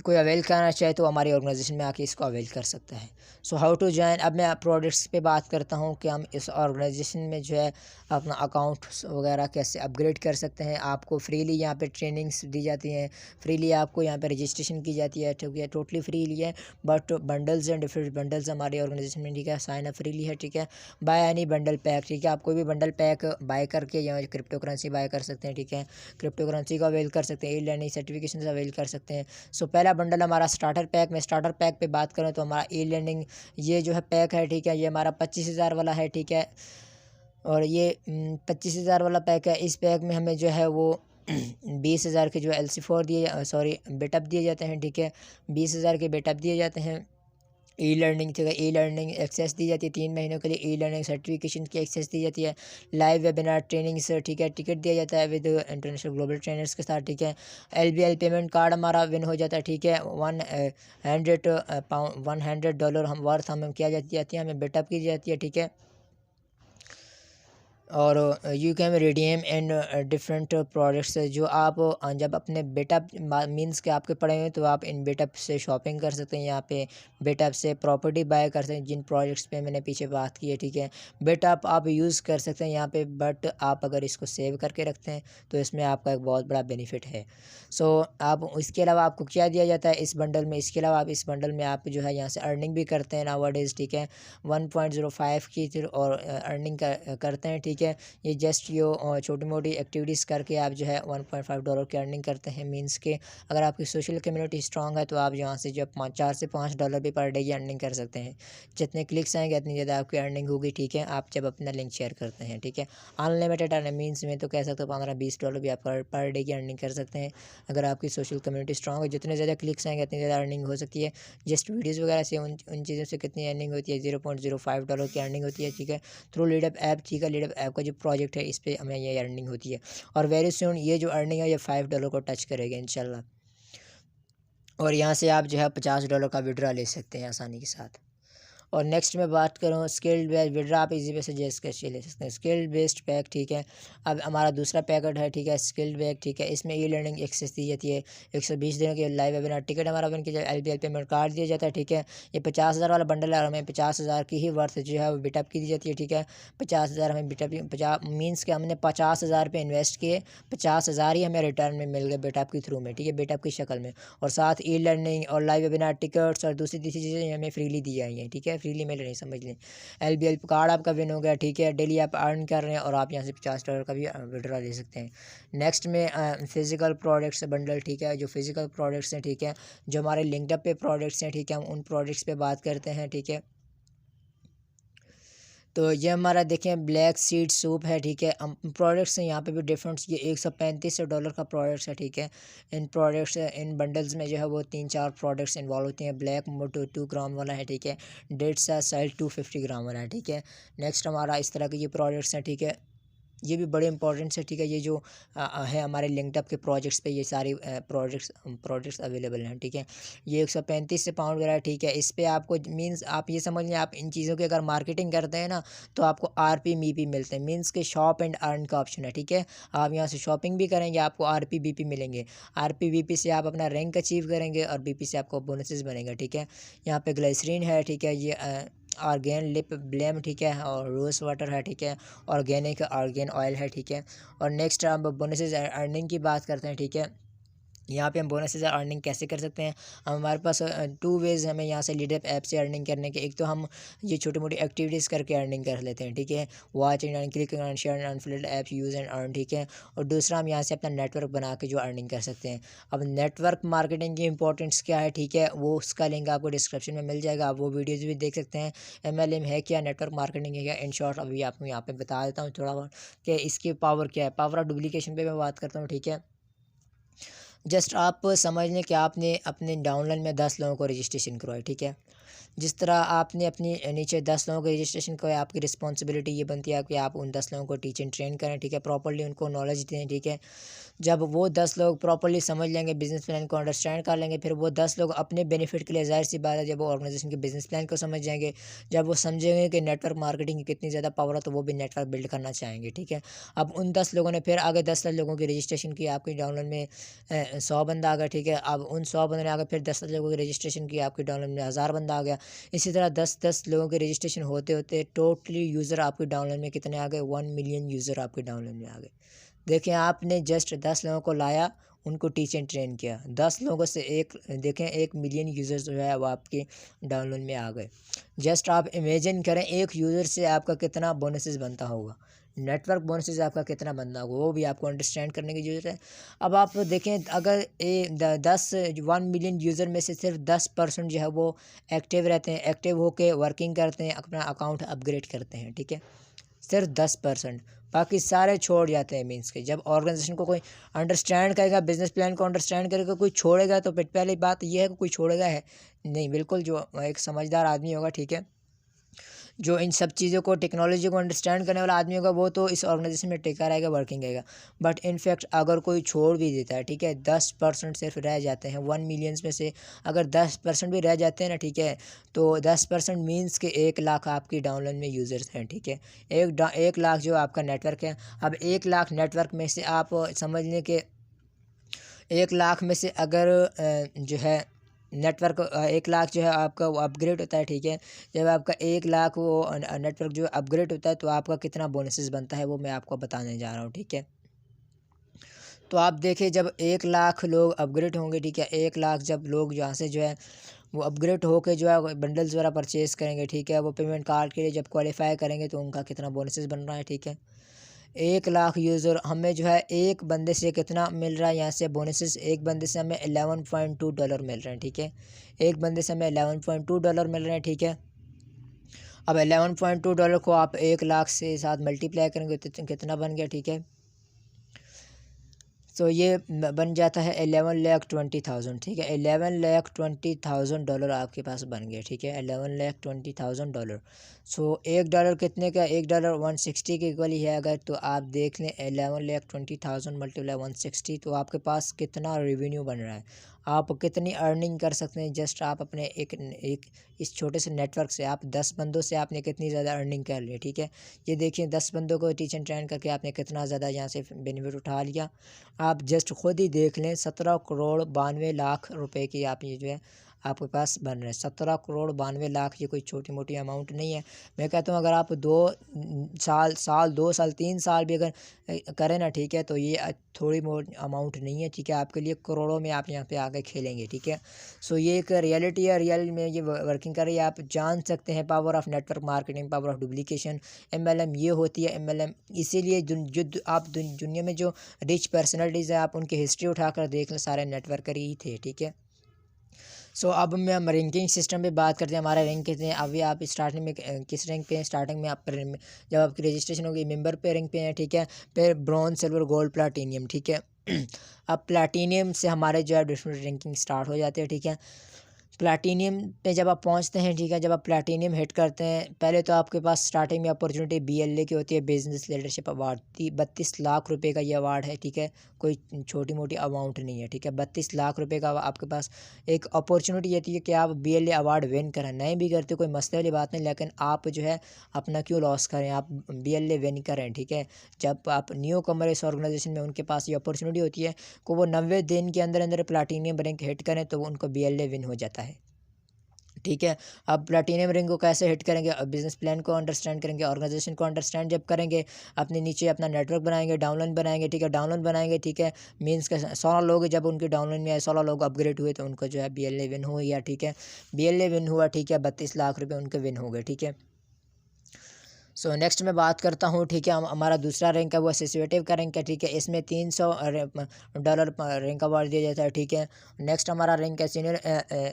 कोई अवेल करना चाहे तो हमारी ऑर्गेनाइजेशन में आके इसको अवेल कर सकता है। सो हाउ टू ज्वाइन, अब मैं प्रोडक्ट्स पे बात करता हूँ कि हम इस ऑर्गेनाइजेशन में जो है अपना अकाउंट्स वगैरह कैसे अपग्रेड कर सकते हैं। आपको फ्रीली यहाँ पे ट्रेनिंग्स दी जाती हैं, फ्रीली आपको यहाँ पे रजिस्ट्रेशन की जाती है, ठीक है, टोटली फ्रीली है। But bundles and different bundles हमारी ऑर्गेनाइजेशन में, ठीक है, साइन अप फ्रीली है, ठीक है। बाय एनी बंडल पैक, ठीक है, आप कोई भी बंडल पैक बाय करके यहाँ क्रिप्टो करेंसी बाय कर सकते हैं, ठीक है, क्रिप्टो करेंसी का अवेल कर सकते हैं, ई-लर्निंग सर्टिफिकेशन अवेल कर सकते हैं। सो पहला बंडल हमारा स्टार्टर पैक में, स्टार्टर पैक पे बात करें तो हमारा ई-लर्निंग ये जो है पैक है, ठीक है, ये हमारा 25,000 वाला है, ठीक है। और ये 25,000 वाला पैक है। इस पैक में हमें जो है वो 20,000 के जो LC4 दिए, सॉरी, बेटअप दिए जाते हैं, ठीक है, 20,000 के बेटअप दिए जाते हैं। ई-लर्निंग, ठीक है, ई-लर्निंग एक्सेस दी जाती है 3 महीनों के लिए, ई-लर्निंग सर्टिफिकेशन की एक्सेस दी जाती है, लाइव वेबिनार ट्रेनिंग से, ठीक है, टिकट दिया जाता है विद इंटरनेशनल ग्लोबल ट्रेनर्स के साथ, ठीक है। LBL पेमेंट कार्ड हमारा विन हो जाता है, ठीक है, $100 हम वर्थ हमें किया जाती है, हमें बेटअप की जाती है, ठीक है। और you can redeem in different products, जो आप जब अपने बेटअप मीन्स के आपके पड़े हुए तो आप इन बेटअप से शॉपिंग कर सकते हैं, यहाँ पे बेटअप से प्रॉपर्टी बाय कर सकते हैं, जिन प्रोजेक्ट्स पे मैंने पीछे बात की है, ठीक है। बेटअप आप यूज़ कर सकते हैं यहाँ पे, बट आप अगर इसको सेव करके रखते हैं तो इसमें आपका एक बहुत बड़ा बेनिफिट है। सो आप इसके अलावा आपको क्या दिया जाता है इस बंडल में, इसके अलावा आप इस बंडल में आप जो है यहाँ से अर्निंग भी करते हैं नाउअडेज़, ठीक है, 1.05 की और अर्निंग करते हैं, ठीक है। ये जस्ट ये छोटी मोटी एक्टिविटीज़ करके आप जो है $1.5 की अर्निंग करते हैं, मीन्स के अगर आपकी सोशल कम्युनिटी स्ट्रॉन्ग है तो आप यहाँ से जो 4 से $5 भी पर डे की अर्निंग कर सकते हैं। जितने क्लिक्स आएंगे उतनी ज़्यादा आपकी अर्निंग होगी, ठीक है, आप जब अपना लिंक शेयर करते हैं, ठीक है। अनलिमिटेड अर्निंग मीन्स में तो कह सकते हो $15-20 भी आप पर डे की अर्निंग कर सकते हैं अगर आपकी सोशल कम्युनिटी स्ट्रॉन्ग है। जितने ज़्यादा क्लिक्स आएंगे उतनी ज़्यादा अर्निंग हो सकती है। जस्ट वीडियोज़ वगैरह से उन चीज़ों से कितनी अर्निंग होती है, $0.05 की अर्निंग होती है, ठीक है, थ्रू लीडअप ऐप, ठीक है। लीडअप ऐप का जो प्रोजेक्ट है इस पे हमें ये अर्निंग होती है, और वेरी सून ये जो अर्निंग है ये $5 को टच करेगा इंशाल्लाह। और यहाँ से आप जो है $50 का विड्रॉ ले सकते हैं आसानी के साथ। और नेक्स्ट मैं बात करूँ स्किल्ड बेस्ड विड्रॉ, आप इजी वे से जैसे कैसे ले सकते हैं स्किल्ड बेस्ड पैक, ठीक है। अब हमारा दूसरा पैकेट है, ठीक है, स्किल्ड पैक, ठीक है, इसमें ई लर्निंग एक्सेस दी जाती है 120 दिनों के लाइव वेबिनार, टिकट हमारा बन के LBL पेमेंट कार्ड दिया जाता है, ठीक है। ये 50,000 वाला बंडल है और हमें 50,000 की ही वर्थ जो है वो बिटअप की दी जाती है, ठीक है। 50,000 हमें बिटअप 50 मीन्स के हमने 50,000 पे इन्वेस्ट किए, 50,000 ही हमें रिटर्न में मिल गए बिटअप के थ्रू में, ठीक है, बिटअप की शक्ल में। और साथ ई लर्निंग और लाइव वेबिनार टिकट्स और दूसरी चीज़ें हमें फ्रीली दी जाएंगी, ठीक है, फ्रीली मिल रही, समझ लें। LBL कार्ड आपका विन हो गया, ठीक है, डेली आप अर्न कर रहे हैं और आप यहाँ से $50 का भी विड्रॉ ले सकते हैं। नेक्स्ट में फिजिकल प्रोडक्ट्स बंडल, ठीक है, जो फिजिकल प्रोडक्ट्स हैं, ठीक है, जो हमारे लिंकडअप पे प्रोडक्ट्स हैं, ठीक है, हम उन प्रोडक्ट्स पे बात करते हैं, ठीक है। तो ये हमारा देखें ब्लैक सीड सूप है, ठीक है। प्रोडक्ट्स हैं यहाँ पे भी डिफरेंट, ये $135 का प्रोडक्ट्स है, ठीक है। इन प्रोडक्ट्स इन बंडल्स में जो है वो 3-4 प्रोडक्ट्स इन्वॉल्व होती हैं। ब्लैक मोटो 2 ग्राम वाला है, ठीक है। डेड सा सेल 250 ग्राम वाला है, ठीक है। नेक्स्ट हमारा इस तरह के ये प्रोडक्ट्स हैं, ठीक है। ये भी बड़े इंपॉर्टेंट है, ठीक है। ये जो है हमारे लिंक्डअप के प्रोजेक्ट्स पे ये सारी प्रोजेक्ट्स अवेलेबल हैं, ठीक है। ये 135 से पाउंड वगैरह, ठीक है। इस पे आपको मीन्स आप ये समझ लें, आप इन चीज़ों की अगर मार्केटिंग करते हैं ना तो आपको RP MIP मिलते हैं, मीन्स के शॉप एंड अर्न का ऑप्शन है, ठीक है। आप यहाँ से शॉपिंग भी करेंगे, आपको RP BP मिलेंगे। RP BP से आप अपना रैंक अचीव करेंगे और BP से आपको बोनसेस बनेगा, ठीक है। यहाँ पे ग्लिसरीन है, ठीक है। ये आर्गेन लिप ब्लेम, ठीक है। और रोज़ वाटर है, ठीक है। ऑर्गेनिक आर्गेन ऑयल है, ठीक है। और नेक्स्ट हम बोनसेस अर्निंग की बात करते हैं, ठीक है। यहाँ पे हम बोनसेस अर्निंग कैसे कर सकते हैं। हमारे पास 2 वेज़ हमें यहाँ से लीडअप ऐप से अर्निंग करने के। एक तो हम ये छोटी मोटी एक्टिविटीज़ करके अर्निंग कर लेते हैं, ठीक है। Watch and click and share and field app use and earn, ठीक है। और दूसरा हम यहाँ से अपना नेटवर्क बना के जो अर्निंग कर सकते हैं। अब नेटवर्क मार्केटिंग की इंपॉर्टेंस क्या है, ठीक है, वो उसका लिंक आपको डिस्क्रिप्शन में मिल जाएगा, आप वो वीडियोज़ भी देख सकते हैं। MLM है क्या, नेटवर्क मार्केटिंग है क्या, इन शॉर्ट अभी आपको यहाँ पे बता देता हूँ थोड़ा बहुत कि इसकी पावर क्या है। पावर ऑफ डुप्लीकेशन पे मैं बात करता हूँ, ठीक है। जस्ट आप समझ लें कि आपने अपने डाउनलाइन में 10 लोगों को रजिस्ट्रेशन करवाया, ठीक है। जिस तरह आपने अपनी नीचे 10 लोगों को रजिस्ट्रेशन करवाया, आपकी रिस्पॉन्सिबिलिटी ये बनती है कि आप उन 10 लोगों को टीच एंड ट्रेन करें, ठीक है। प्रॉपर्ली उनको नॉलेज दें, ठीक है। जब वो 10 लोग प्रॉपर्ली समझ लेंगे, बिजनेस प्लान को अंडरस्टैंड कर लेंगे, फिर वो 10 लोग अपने बेनिफिट के लिए, ज़ाहिर सी बात है, जब वो ऑर्गेनाइजेशन के बिजनेस प्लान को समझ जाएंगे, जब वो समझेंगे कि नेटवर्क मार्केटिंग की कितनी ज़्यादा पावर है, तो वो भी नेटवर्क बिल्ड करना चाहेंगे, ठीक है। अब उन 10 लोगों ने फिर आगे 10 लोगों की रजिस्ट्रेशन की, आपकी डाउनलोड में 100 बंदा आ गया, ठीक है। अब उन 100 बंदों ने आगे फिर 10 लोगों की रजिस्ट्रेशन की, आपकी डाउनलोड में 1000 बंदा आ गया। इसी तरह 10 लोगों के रजिस्ट्रेशन होते होते टोटली यूज़र आपके डाउनलोड में कितने आ गए, 1 मिलियन यूज़र आपके डाउनलोड में आ गए। देखें, आपने जस्ट 10 लोगों को लाया, उनको टीच एंड ट्रेन किया, 10 लोगों से एक देखें 1 मिलियन यूज़र्स जो है वो आपके डाउनलोड में आ गए। जस्ट आप इमेजिन करें एक यूज़र से आपका कितना बोनसेस बनता होगा, नेटवर्क बोनसेस आपका कितना बनता होगा, वो भी आपको अंडरस्टैंड करने की ज़रूरत है। अब आप देखें, अगर 1 मिलियन यूज़र में से सिर्फ 10% जो है वो एक्टिव रहते हैं, एक्टिव होकर वर्किंग करते हैं, अपना अकाउंट अपग्रेड करते हैं, ठीक है। सिर्फ 10%, बाकी सारे छोड़ जाते हैं। मीन्स के जब ऑर्गेनाइजेशन को कोई अंडरस्टैंड करेगा, बिजनेस प्लान को अंडरस्टैंड करेगा, कोई छोड़ेगा, तो पहली बात यह है कि कोई छोड़ेगा है नहीं, बिल्कुल जो एक समझदार आदमी होगा, ठीक है, जो इन सब चीज़ों को, टेक्नोलॉजी को अंडरस्टैंड करने वाला आदमी होगा, वो तो इस ऑर्गेनाइजेशन में टिका रहेगा, वर्किंग रहेगा। बट इनफैक्ट अगर कोई छोड़ भी देता है, ठीक है, 10% सिर्फ रह जाते हैं 1 मिलियंस में से, अगर 10% भी रह जाते हैं ना, ठीक है, तो 10% मीन्स के 1 लाख आपकी डाउनलोड में यूज़र्स हैं, ठीक है। 1 लाख जो आपका नेटवर्क है। अब 1 लाख नेटवर्क में से आप समझ लें कि 1 लाख में से अगर जो है नेटवर्क 1 लाख जो है आपका वो अपग्रेड होता है, ठीक है। जब आपका 1 लाख वो नेटवर्क जो अपग्रेड होता है, तो आपका कितना बोनसेस बनता है वो मैं आपको बताने जा रहा हूँ, ठीक है। तो आप देखिए, जब 1 लाख लोग अपग्रेड होंगे, ठीक है, 1 लाख जब लोग यहाँ से जो है वो अपग्रेड होकर जो है बंडल्स वगैरह परचेज़ करेंगे, ठीक है, वो पेमेंट कार्ड के लिए जब क्वालिफाई करेंगे, तो उनका कितना बोनसेस बन रहा है, ठीक है। 1 लाख यूज़र हमें जो है एक बंदे से कितना मिल रहा है, यहाँ से बोनसेस एक बंदे से हमें $11.2 मिल रहे हैं, ठीक है। एक बंदे से हमें $11.2 मिल रहे हैं, ठीक है। अब $11.2 को आप 1 लाख से साथ मल्टीप्लाई करेंगे तो कितना बन गया, ठीक है। तो ये बन जाता है 11,20,000, ठीक है। $11,20,000 आपके पास बन गया, ठीक है। $11,20,000। सो $1 कितने का, $1 160 के इक्वल ही है। अगर तो आप देख लें 11,20,000 मल्टीप्लाई 160, तो आपके पास कितना रेवेन्यू बन रहा है, आप कितनी अर्निंग कर सकते हैं। जस्ट आप अपने एक इस छोटे से नेटवर्क से, आप 10 बंदों से आपने कितनी ज़्यादा अर्निंग कर ली, ठीक है। ये देखिए 10 बंदों को टीच एंड ट्रेन करके आपने कितना ज़्यादा यहाँ से बेनिफिट उठा लिया। आप जस्ट खुद ही देख लें, 17 करोड़ 92 लाख रुपए की आप ये जो है आपके पास बन रहे हैं। 17 करोड़ 92 लाख, ये कोई छोटी मोटी अमाउंट नहीं है। मैं कहता हूँ अगर आप 2 साल 3 साल भी अगर करें ना, ठीक है, तो ये थोड़ी बहुत अमाउंट नहीं है, ठीक है। आपके लिए करोड़ों में आप यहाँ पे आके खेलेंगे, ठीक है। सो ये एक रियलिटी है, रियल में ये वर्किंग कर रही है। आप जान सकते हैं power of network marketing, power of duplication, MLM ये होती है। MLM इसीलिए जो आप दुनिया में जो रिच पर्सनैलिटीज़ है, आप उनकी हिस्ट्री उठाकर देख लें, सारे नेटवर्कर ही थे, ठीक है। सो अब हम रैंकिंग सिस्टम पे बात करते हैं। हमारा रैंक कितने हैं अभी, आप स्टार्टिंग में किस रैंक पे हैं। स्टार्टिंग में आप जब आपकी रजिस्ट्रेशन होगी मेंबर पे रैंक पे हैं, ठीक है। फिर ब्रॉन्ज, सिल्वर, गोल्ड, प्लैटिनियम, ठीक है। अब प्लैटिनियम से हमारे जो है डिफरेंट रैंकिंग स्टार्ट हो जाते हैं, ठीक है। प्लैटिनियम पे जब आप पहुंचते हैं, ठीक है, जब आप प्लैटिनियम हिट करते हैं, पहले तो आपके पास स्टार्टिंग में अपॉर्चुनिटी BLA की होती है, बिजनेस लीडरशिप अवार्ड। 32 लाख रुपए का ये अवार्ड है, ठीक है, कोई छोटी मोटी अमाउंट नहीं है, ठीक है। 32 लाख रुपए का आपके पास एक अपॉर्चुनिटी होती है कि आप BLA अवार्ड विन करें। नहीं भी करते कोई मसले वाली बात नहीं, लेकिन आप जो है अपना क्यों लॉस करें, आप BLA विन करें, ठीक है। जब आप न्यू कमर इस ऑर्गेनाइजेशन में, उनके पास ये अपॉर्चुनिटी होती है कि वो 90 दिन के अंदर अंदर प्लैटिनियम रैंक हिट करें तो उनको BLA विन हो जाता है, ठीक है। अब प्लैटिनियम रिंग को कैसे हिट करेंगे, बिजनेस प्लान को अंडरस्टैंड करेंगे, ऑर्गेनाइजेशन को अंडरस्टैंड जब करेंगे, अपने नीचे अपना नेटवर्क बनाएंगे, डाउनलाइन बनाएंगे, ठीक है, डाउनलाइन बनाएंगे, ठीक है। मीन्स के 16 लोग जब उनके डाउनलाइन में आए, 16 लोग अपग्रेड हुए तो उनको जो है BLA विन हो गया, ठीक है। BLA विन हुआ, ठीक है, 32 लाख रुपये उनके विन हो गए, ठीक है। सो नेक्स्ट मैं बात करता हूँ, ठीक है, हमारा दूसरा रैंक है वो एसोसिएटिव का रैंक है, ठीक है। इसमें $300 रैंक अवार्ड दिया जाता है, ठीक है। नेक्स्ट हमारा रैंक है सीनियर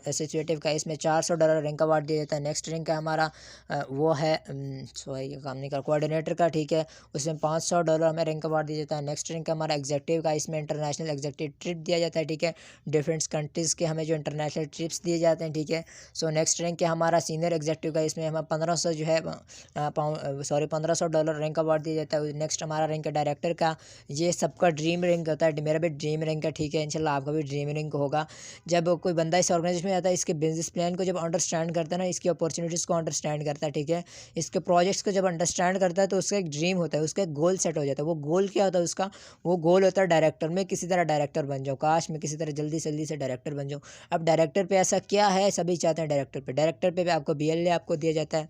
एसोसिएटिव का, इसमें $400 रैंक अवार्ड दिया जाता है। नेक्स्ट रैंक है हमारा वो है सॉरी ये काम नहीं कर कोऑर्डिनेटर का, ठीक है, उसमें $500 हमें रैंक अवार्ड दिया जाता है। नेक्स्ट रैंक है हमारा एग्जेक्टिव का, इसमें इंटरनेशनल एग्जेक्टिव ट्रिप दिया जाता है, ठीक है, डिफरेंट कंट्रीज़ के हमें जो इंटरनेशनल ट्रिप्स दिए जाते हैं, ठीक है। सो नेक्स्ट रैंक है हमारा सीनियर एग्जेक्टिव का, इसमें हमें 1500 जो है $1500 रैंक अवार्ड दिया जाता है। नेक्स्ट हमारा रैंक है डायरेक्टर का, ये सबका ड्रीम रैंक होता है, मेरा भी ड्रीम रैंक है, ठीक है, इंशाल्लाह आपका भी ड्रीम रैंक होगा। जब कोई बंदा इस ऑर्गेनाइजेशन में आता है, इसके बिजनेस प्लान को जब अंडरस्टैंड करता है ना, इसकी अपॉर्चुनिटीज़ को अंडरस्टैंड करता है, ठीक है, इसके प्रोजेक्ट्स को जब अंडरस्टैंड करता है तो उसका एक ड्रीम होता है, उसका एक गोल सेट हो जाता है। वो गोल क्या होता है उसका, वो गोल होता है डायरेक्टर में किसी तरह डायरेक्टर बन जाओ, काश मैं किसी तरह जल्दी से जल्दी से डायरेक्टर बन जाऊँ। अब डायरेक्टर पे ऐसा क्या है, सभी चाहते हैं डायरेक्टर पे भी आपको BLA आपको दिया जाता है,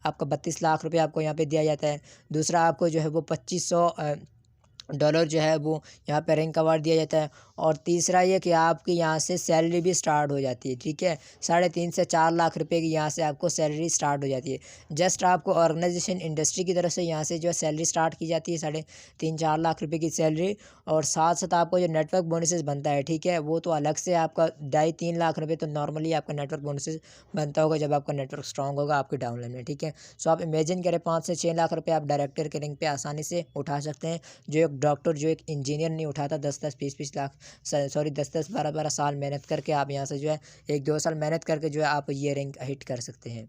आपका 32 लाख रुपये आपको यहाँ पे दिया जाता है। दूसरा आपको जो है वो $2500 जो है वो यहाँ पे रैंक अवार्ड दिया जाता है। और तीसरा ये कि आपकी यहाँ से सैलरी भी स्टार्ट हो जाती है, ठीक है, 3.5 से 4 लाख रुपए की यहाँ से आपको सैलरी स्टार्ट हो जाती है। जस्ट आपको ऑर्गेनाइजेशन इंडस्ट्री की तरफ से यहाँ से जो है सैलरी स्टार्ट की जाती है, 3.5-4 लाख रुपए की सैलरी। और साथ साथ आपको जो नेटवर्क बोनसेस बनता है, ठीक है, वो तो अलग से आपका 2.5-3 लाख रुपये तो नॉर्मली आपका नेटवर्क बोनसेस बनता होगा जब आपका नेटवर्क स्ट्रॉन्ग होगा आपके डाउनलाइन में, ठीक है। सो आप इमेजिन करें 5 से 6 लाख रुपये आप डायरेक्टर के रैंक पे आसानी से उठा सकते हैं, जो एक डॉक्टर, जो एक इंजीनियर नहीं उठाता। 10-10, 20-20 लाख, सॉरी 10-10, 12-12 साल मेहनत करके आप यहाँ से जो है 1-2 साल मेहनत करके जो है आप ये रैंक हिट कर सकते हैं।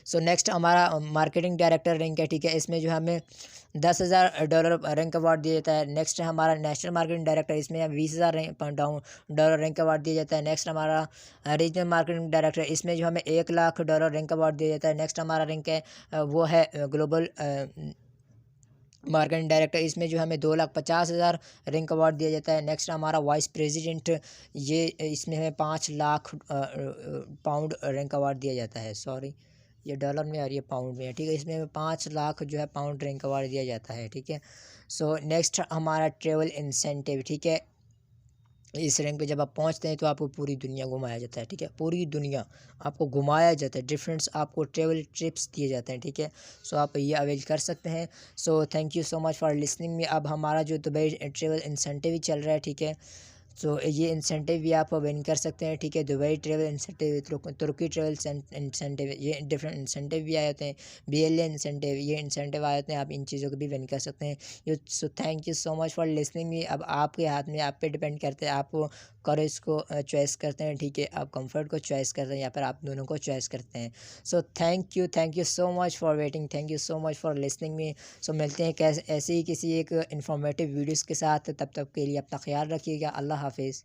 सो नेक्स्ट हमारा मार्केटिंग डायरेक्टर रैंक है, ठीक है, इसमें जो हमें $10,000 रैंक अवार्ड दिया जाता है। नेक्स्ट है हमारा नेशनल मार्केटिंग डायरेक्टर, इसमें $20,000 रैंक अवार्ड दिया जाता है। नेक्स्ट हमारा रीजनल मार्केटिंग डायरेक्टर, इसमें जो हमें $1,00,000 रैंक अवार्ड दिया जाता है। नेक्स्ट हमारा रैंक है वो है ग्लोबल मार्केटिंग डायरेक्टर, इसमें जो हमें 2,50,000 रैंक अवार्ड दिया जाता है। नेक्स्ट हमारा वाइस प्रेसिडेंट, ये इसमें हमें 5 लाख पाउंड रैंक अवार्ड दिया जाता है। सॉरी ये डॉलर में और ये पाउंड में है, ठीक है, इसमें हमें 5 लाख जो है पाउंड रैंक अवार्ड दिया जाता है, ठीक है। सो नेक्स्ट हमारा ट्रेवल इंसेंटिव, ठीक है, इस रैंक पे जब आप पहुंचते हैं तो आपको पूरी दुनिया घुमाया जाता है, ठीक है, पूरी दुनिया आपको घुमाया जाता है, डिफरेंट आपको ट्रेवल ट्रिप्स दिए जाते हैं, ठीक है। सो आप ये अवेल कर सकते हैं। So thank you so much for listening में। अब हमारा जो दुबई ट्रेवल इंसेंटिव ही चल रहा है, ठीक है, सो ये इंसेंटिव भी आप विन कर सकते हैं, ठीक है। दुबई ट्रेवल इंसेंटिव, तुर्की ट्रेवल इंसेंटिव, ये डिफरेंट इंसेंटिव भी आए होते हैं। BLA इंसेंटिव, ये इंसेंटिव आए होते हैं, आप इन चीज़ों को भी विन कर सकते हैं। So thank you so much for listening मी। अब आपके हाथ में, आप पे डिपेंड करते हैं, आप करेज को चॉइस करते हैं, ठीक है, आप कंफर्ट को चॉइस करते हैं या फिर आप दोनों को चॉइस करते हैं। So thank you so much for waiting, thank you so much for listening me. So मिलते हैं कैसे ऐसे ही किसी एक इन्फॉर्मेटिव वीडियोज़ के साथ, तब तक के लिए अपना ख्याल रखिएगा। अल्लाह हाफिज़।